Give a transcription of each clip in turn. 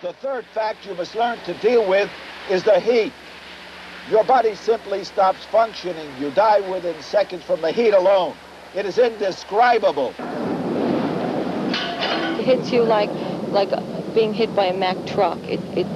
The third fact you must learn to deal with is the heat. Your body simply stops functioning. You die within seconds from the heat alone. It is indescribable. It hits you like being hit by a Mack truck. It's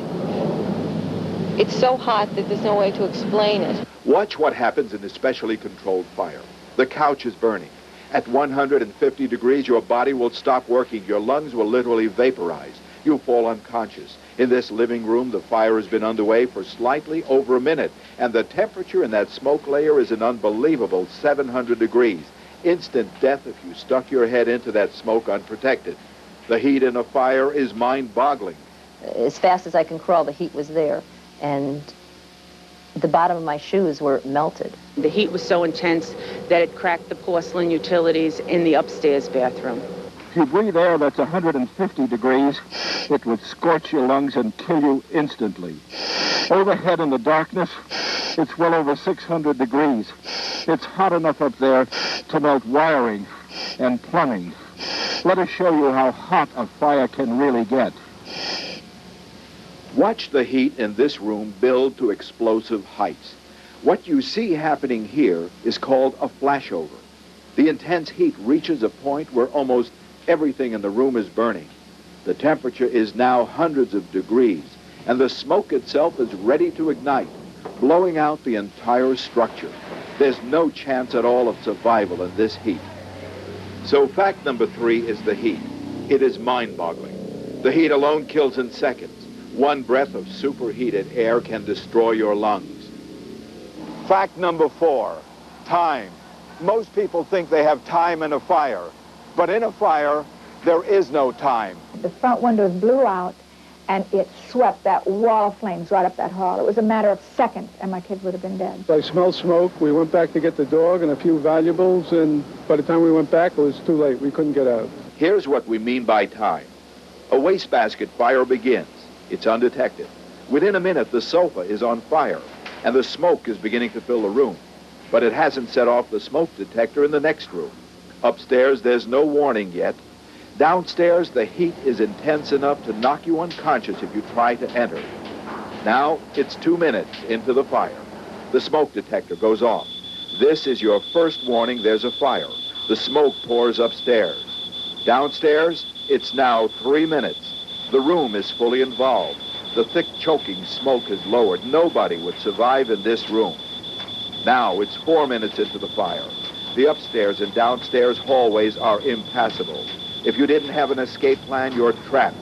so hot that there's no way to explain it. Watch what happens in a specially controlled fire. The couch is burning. At 150 degrees, your body will stop working. Your lungs will literally vaporize. You'll fall unconscious. In this living room, the fire has been underway for slightly over a minute, and the temperature in that smoke layer is an unbelievable 700 degrees. Instant death if you stuck your head into that smoke unprotected. The heat in a fire is mind-boggling. As fast as I can crawl, the heat was there, and the bottom of my shoes were melted. The heat was so intense that it cracked the porcelain utilities in the upstairs bathroom. If you breathe air that's 150 degrees, it would scorch your lungs and kill you instantly. Overhead in the darkness, it's well over 600 degrees. It's hot enough up there to melt wiring and plumbing. Let us show you how hot a fire can really get. Watch the heat in this room build to explosive heights. What you see happening here is called a flashover. The intense heat reaches a point where almost everything in the room is burning. The temperature is now hundreds of degrees, and the smoke itself is ready to ignite, blowing out the entire structure. There's no chance at all of survival in this heat. So fact number 3 is the heat. It is mind-boggling. The heat alone kills in seconds. One breath of superheated air can destroy your lungs. Fact number 4, time. Most people think they have time in a fire, but in a fire, there is no time. The front windows blew out, and it swept that wall of flames right up that hall. It was a matter of seconds, and my kids would have been dead. I smelled smoke. We went back to get the dog and a few valuables, and by the time we went back, it was too late. We couldn't get out. Here's what we mean by time. A wastebasket fire begins. It's undetected. Within a minute, the sofa is on fire, and the smoke is beginning to fill the room. But it hasn't set off the smoke detector in the next room. Upstairs, there's no warning yet. Downstairs, the heat is intense enough to knock you unconscious if you try to enter. Now, it's 2 minutes into the fire. The smoke detector goes off. This is your first warning there's a fire. The smoke pours upstairs. Downstairs, it's now 3 minutes. The room is fully involved. The thick, choking smoke is lowered. Nobody would survive in this room. Now, it's 4 minutes into the fire. The upstairs and downstairs hallways are impassable. If you didn't have an escape plan, you're trapped.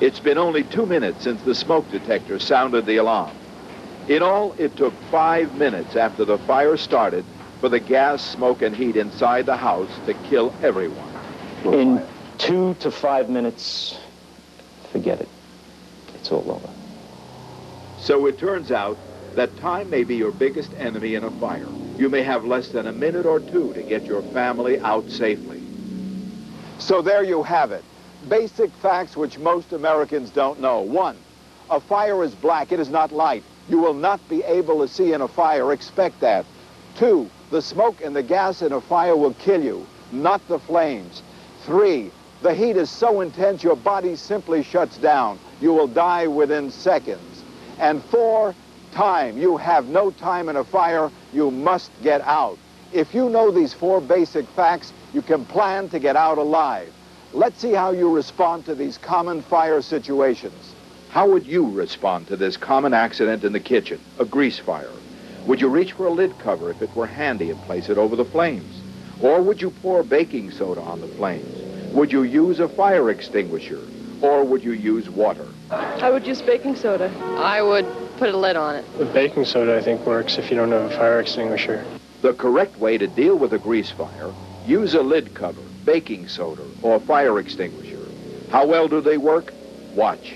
It's been only 2 minutes since the smoke detector sounded the alarm. In all, it took 5 minutes after the fire started for the gas, smoke, and heat inside the house to kill everyone. In 2 to 5 minutes, forget it. It's all over. So it turns out that time may be your biggest enemy in a fire. You may have less than a minute or 2 to get your family out safely. So there you have it. Basic facts which most Americans don't know. 1, a fire is black. It is not light. You will not be able to see in a fire. Expect that. 2, the smoke and the gas in a fire will kill you, not the flames. 3, the heat is so intense your body simply shuts down. You will die within seconds. And 4, time. You have no time in a fire. You must get out. If you know these 4 basic facts, you can plan to get out alive. Let's see how you respond to these common fire situations. How would you respond to this common accident in the kitchen, a grease fire? Would you reach for a lid cover if it were handy and place it over the flames? Or would you pour baking soda on the flames? Would you use a fire extinguisher? Or would you use water? I would use baking soda. I would put a lid on it. The baking soda, I think, works if you don't have a fire extinguisher. The correct way to deal with a grease fire, use a lid cover, baking soda, or fire extinguisher. How well do they work? Watch.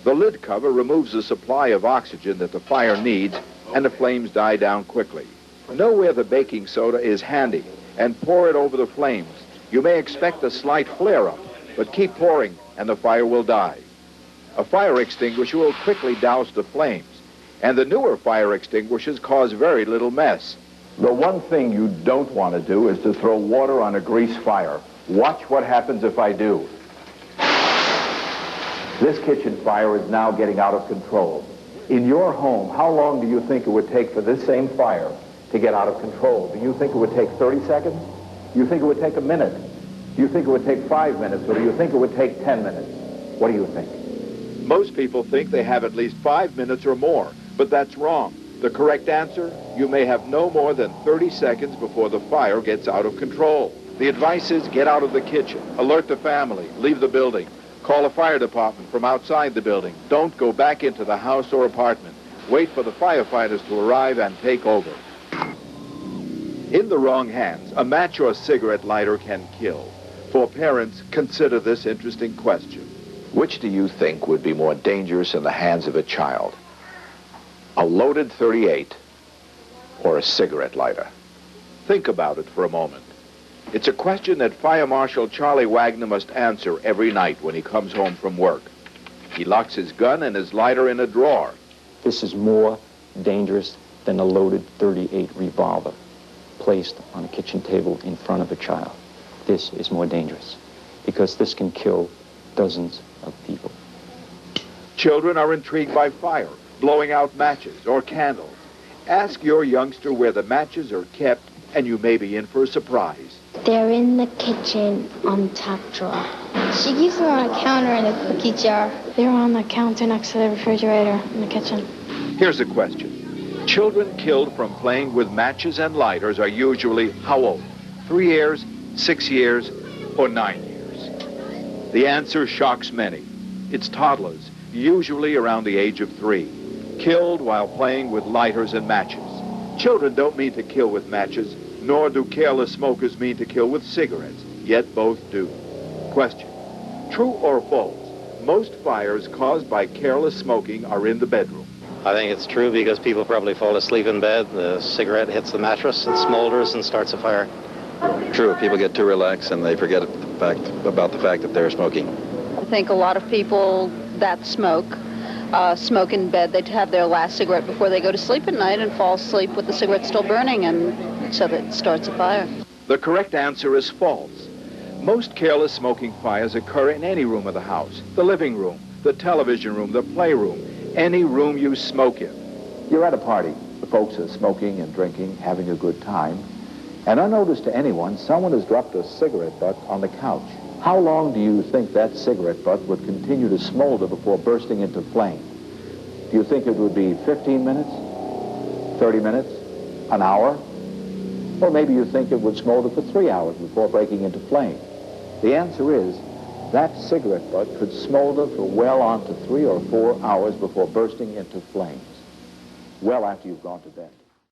The lid cover removes the supply of oxygen that the fire needs, and the flames die down quickly. Know where the baking soda is handy, and pour it over the flames. You may expect a slight flare-up, but keep pouring, and the fire will die. A fire extinguisher will quickly douse the flames, and the newer fire extinguishers cause very little mess. The one thing you don't want to do is to throw water on a grease fire. Watch what happens if I do. This kitchen fire is now getting out of control. In your home, how long do you think it would take for this same fire to get out of control? Do you think it would take 30 seconds? Do you think it would take a minute? Do you think it would take 5 minutes? Or do you think it would take 10 minutes? What do you think? Most people think they have at least 5 minutes or more, but that's wrong. The correct answer, you may have no more than 30 seconds before the fire gets out of control. The advice is get out of the kitchen, alert the family, leave the building, call a fire department from outside the building. Don't go back into the house or apartment. Wait for the firefighters to arrive and take over. In the wrong hands, a match or cigarette lighter can kill. For parents, consider this interesting question. Which do you think would be more dangerous in the hands of a child? A loaded .38 or a cigarette lighter? Think about it for a moment. It's a question that Fire Marshal Charlie Wagner must answer every night when he comes home from work. He locks his gun and his lighter in a drawer. This is more dangerous than a loaded .38 revolver placed on a kitchen table in front of a child. This is more dangerous because this can kill dozens of people. Children are intrigued by fire, blowing out matches or candles. Ask your youngster where the matches are kept, and you may be in for a surprise. They're in the kitchen on the top drawer. She keeps them on a counter in a cookie jar. They're on the counter next to the refrigerator in the kitchen. Here's a question. Children killed from playing with matches and lighters are usually how old? 3 years, 6 years, or 9 years? The answer shocks many. It's toddlers, usually around the age of 3, killed while playing with lighters and matches. Children don't mean to kill with matches, nor do careless smokers mean to kill with cigarettes, yet both do. Question. True or false? Most fires caused by careless smoking are in the bedroom. I think it's true because people probably fall asleep in bed, the cigarette hits the mattress, it smolders and starts a fire. True, people get too relaxed and they forget about the fact that they're smoking. I think a lot of people that smoke in bed. They'd have their last cigarette before they go to sleep at night and fall asleep with the cigarette still burning, and so that starts a fire. The correct answer is false. Most careless smoking fires occur in any room of the house, the living room, the television room, the playroom, any room you smoke in. You're at a party. The folks are smoking and drinking, having a good time, and unnoticed to anyone, someone has dropped a cigarette butt on the couch. How long do you think that cigarette butt would continue to smolder before bursting into flame? Do you think it would be 15 minutes, 30 minutes, an hour? Or maybe you think it would smolder for 3 hours before breaking into flame. The answer is that cigarette butt could smolder for well on to 3 or 4 hours before bursting into flames, well after you've gone to bed.